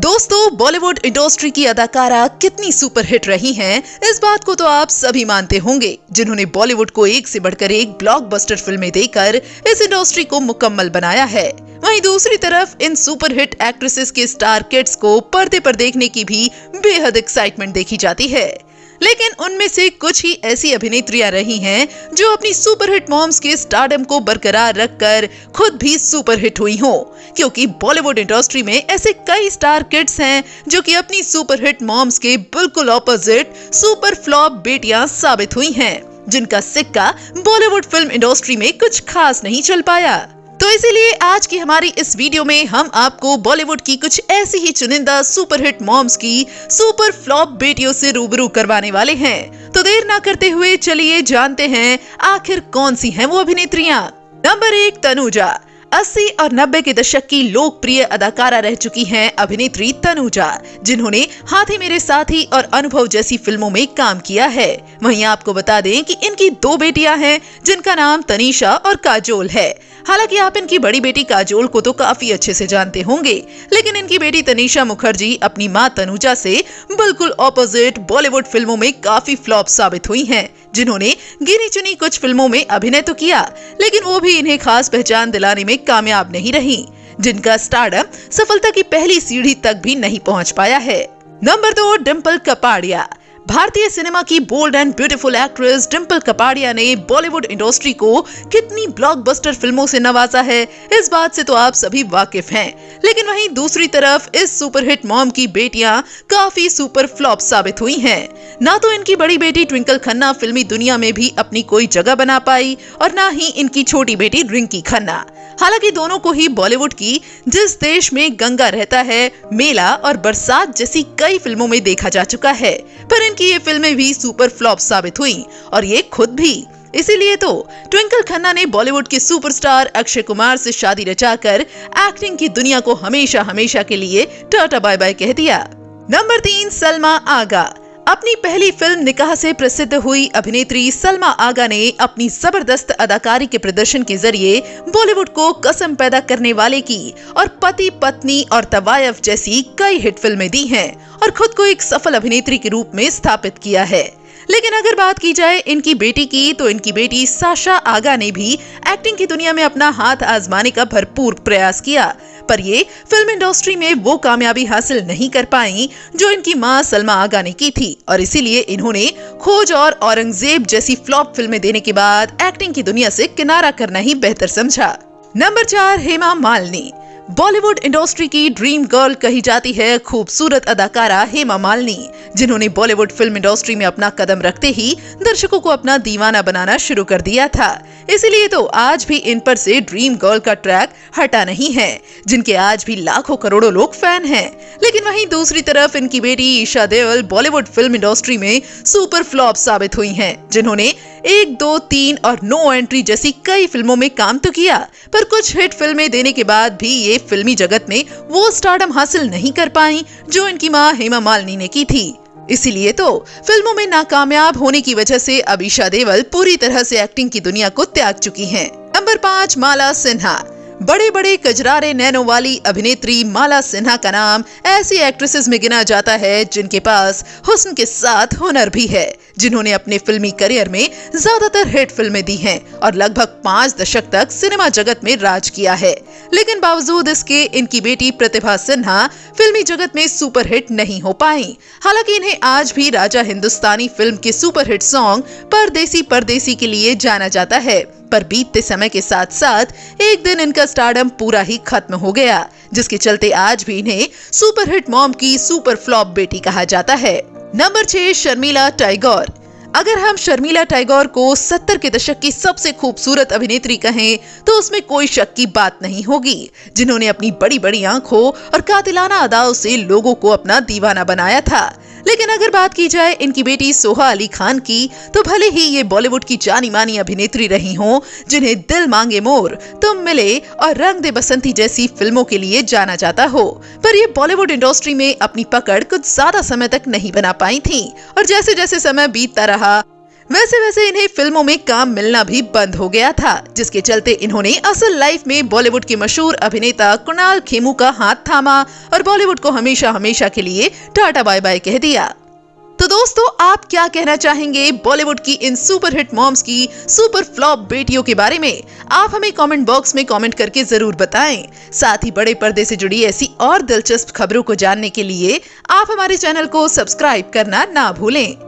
दोस्तों, बॉलीवुड इंडस्ट्री की अदाकारा कितनी सुपरहिट रही हैं, इस बात को तो आप सभी मानते होंगे, जिन्होंने बॉलीवुड को एक से बढ़कर एक ब्लॉकबस्टर फिल्में देकर इस इंडस्ट्री को मुकम्मल बनाया है। वहीं दूसरी तरफ इन सुपरहिट एक्ट्रेसेस के स्टार किड्स को पर्दे पर देखने की भी बेहद एक्साइटमेंट देखी जाती है। लेकिन उनमें से कुछ ही ऐसी अभिनेत्रियां रही हैं जो अपनी सुपरहिट मॉम्स के स्टारडम को बरकरार रखकर खुद भी सुपरहिट हुई हों, क्योंकि बॉलीवुड इंडस्ट्री में ऐसे कई स्टार किड्स हैं जो कि अपनी सुपरहिट मॉम्स के बिल्कुल ऑपोजिट सुपर फ्लॉप बेटियां साबित हुई हैं, जिनका सिक्का बॉलीवुड फिल्म इंडस्ट्री में कुछ खास नहीं चल पाया। तो इसीलिए आज की हमारी इस वीडियो में हम आपको बॉलीवुड की कुछ ऐसी ही चुनिंदा सुपरहिट मॉम्स की सुपर फ्लॉप बेटियों से रूबरू करवाने वाले हैं। तो देर ना करते हुए चलिए जानते हैं आखिर कौन सी हैं वो अभिनेत्रियां। नंबर 1, तनुजा। 80 और 90 के दशक की लोकप्रिय अदाकारा रह चुकी हैं अभिनेत्री तनुजा, जिन्होंने हाथी मेरे साथी और अनुभव जैसी फिल्मों में काम किया है। वहीं आपको बता दें कि इनकी 2 बेटियां हैं, जिनका नाम तनीषा और काजोल है। हालांकि आप इनकी बड़ी बेटी काजोल को तो काफी अच्छे से जानते होंगे, लेकिन इनकी बेटी तनीषा मुखर्जी अपनी मां तनुजा से बिल्कुल ऑपोजिट बॉलीवुड फिल्मों में काफी फ्लॉप साबित हुई हैं, जिन्होंने गिनी चुनी कुछ फिल्मों में अभिनय तो किया, लेकिन वो भी इन्हें खास पहचान दिलाने में कामयाब नहीं रही, जिनका स्टारडम सफलता की पहली सीढ़ी तक भी नहीं पहुंच पाया है। नंबर 2, डिम्पल कपाड़िया। भारतीय सिनेमा की bold and beautiful actress Dimple Kapadia ने बॉलीवुड इंडस्ट्री को कितनी ब्लॉकबस्टर फिल्मों से नवाजा है, इस बात से तो आप सभी वाकिफ हैं। लेकिन वहीं दूसरी तरफ इस सुपरहिट मॉम की बेटियां काफी सुपर फ्लॉप साबित हुई हैं। ना तो इनकी बड़ी बेटी ट्विंकल खन्ना फिल्मी दुनिया में भी अपनी कोई जगह बना पाई और ना ही इनकी छोटी बेटी रिंकी खन्ना। हालांकि दोनों को ही बॉलीवुड की जिस देश में गंगा रहता है, मेला और बरसात जैसी कई फिल्मों में देखा जा चुका है, पर इनकी ये फिल्में भी सुपर फ्लॉप साबित हुई और ये खुद भी। इसीलिए तो ट्विंकल खन्ना ने बॉलीवुड के सुपरस्टार अक्षय कुमार से शादी रचाकर एक्टिंग की दुनिया को हमेशा हमेशा के लिए टाटा बाय बाय कह दिया। नंबर 3, सलमा आगा। अपनी पहली फिल्म निकाह से प्रसिद्ध हुई अभिनेत्री सलमा आगा ने अपनी जबरदस्त अदाकारी के प्रदर्शन के जरिए बॉलीवुड को कसम पैदा करने वाले की और पति पत्नी और तवायफ जैसी कई हिट फिल्में दी हैं और खुद को एक सफल अभिनेत्री के रूप में स्थापित किया है। लेकिन अगर बात की जाए इनकी बेटी की, तो इनकी बेटी साशा आगा ने भी एक्टिंग की दुनिया में अपना हाथ आजमाने का भरपूर प्रयास किया, पर ये फिल्म इंडस्ट्री में वो कामयाबी हासिल नहीं कर पाई जो इनकी मां सलमा आगा ने की थी, और इसीलिए इन्होंने खोज और औरंगजेब जैसी फ्लॉप फिल्में देने के बाद एक्टिंग की दुनिया से किनारा करना ही बेहतर समझा। नंबर 4, हेमा मालिनी। बॉलीवुड इंडस्ट्री की ड्रीम गर्ल कही जाती है खूबसूरत अदाकारा हेमा मालिनी, जिन्होंने बॉलीवुड फिल्म इंडस्ट्री में अपना कदम रखते ही दर्शकों को अपना दीवाना बनाना शुरू कर दिया था। इसीलिए तो आज भी इन पर से ड्रीम गर्ल का ट्रैक हटा नहीं है, जिनके आज भी लाखों करोड़ों लोग फैन हैं। लेकिन वहीं दूसरी तरफ इनकी बेटी ईशा देओल बॉलीवुड फिल्म इंडस्ट्री में सुपर फ्लॉप साबित हुई हैं, जिन्होंने 1, 2, 3 और नो एंट्री जैसी कई फिल्मों में काम तो किया, पर कुछ हिट फिल्में देने के बाद भी ये फिल्मी जगत में वो स्टारडम हासिल नहीं कर पाई जो इनकी मां हेमा मालिनी ने की थी। इसीलिए तो फिल्मों में नाकामयाब होने की वजह से अब ईशा देओल पूरी तरह से एक्टिंग की दुनिया को त्याग चुकी हैं। नंबर 5, माला सिन्हा। बड़े बड़े कजरारे नैनों वाली अभिनेत्री माला सिन्हा का नाम ऐसी एक्ट्रेसेस में गिना जाता है जिनके पास हुस्न के साथ हुनर भी है, जिन्होंने अपने फिल्मी करियर में ज्यादातर हिट फिल्में दी हैं और लगभग 5 दशक तक सिनेमा जगत में राज किया है। लेकिन बावजूद इसके इनकी बेटी प्रतिभा सिन्हा फिल्मी जगत में सुपरहिट नहीं हो पाई। हालांकि इन्हें आज भी राजा हिंदुस्तानी फिल्म के सुपरहिट सॉन्ग परदेसी परदेसी के लिए जाना जाता है, पर बीतते समय के साथ साथ एक दिन इनका स्टारडम पूरा ही खत्म हो गया, जिसके चलते आज भी इन्हें सुपरहिट मॉम की सुपर फ्लॉप बेटी कहा जाता है। नंबर 6, शर्मिला टैगोर। अगर हम शर्मिला टैगोर को 70 के दशक की सबसे खूबसूरत अभिनेत्री कहें तो उसमें कोई शक की बात नहीं होगी, जिन्होंने अपनी बड़ी बड़ी आंखों और कातिलाना अदाओं से लोगों को अपना दीवाना बनाया था। लेकिन अगर बात की जाए इनकी बेटी सोहा अली खान की, तो भले ही ये बॉलीवुड की जानी मानी अभिनेत्री रही हों, जिन्हें दिल मांगे मोर, तुम मिले और रंग दे बसंती जैसी फिल्मों के लिए जाना जाता हो, पर ये बॉलीवुड इंडस्ट्री में अपनी पकड़ कुछ ज्यादा समय तक नहीं बना पाई थी और जैसे जैसे समय बीतता रहा वैसे वैसे इन्हें फिल्मों में काम मिलना भी बंद हो गया था, जिसके चलते इन्होंने असल लाइफ में बॉलीवुड के मशहूर अभिनेता कुणाल खेमू का हाथ थामा और बॉलीवुड को हमेशा हमेशा के लिए टाटा बाय बाय कह दिया। तो दोस्तों, आप क्या कहना चाहेंगे बॉलीवुड की इन सुपरहिट मॉम्स की सुपर फ्लॉप बेटियों के बारे में? आप हमें कमेंट बॉक्स में कमेंट करके जरूर बताएं। साथ ही बड़े पर्दे से जुड़ी ऐसी और दिलचस्प खबरों को जानने के लिए आप हमारे चैनल को सब्सक्राइब करना ना भूलें।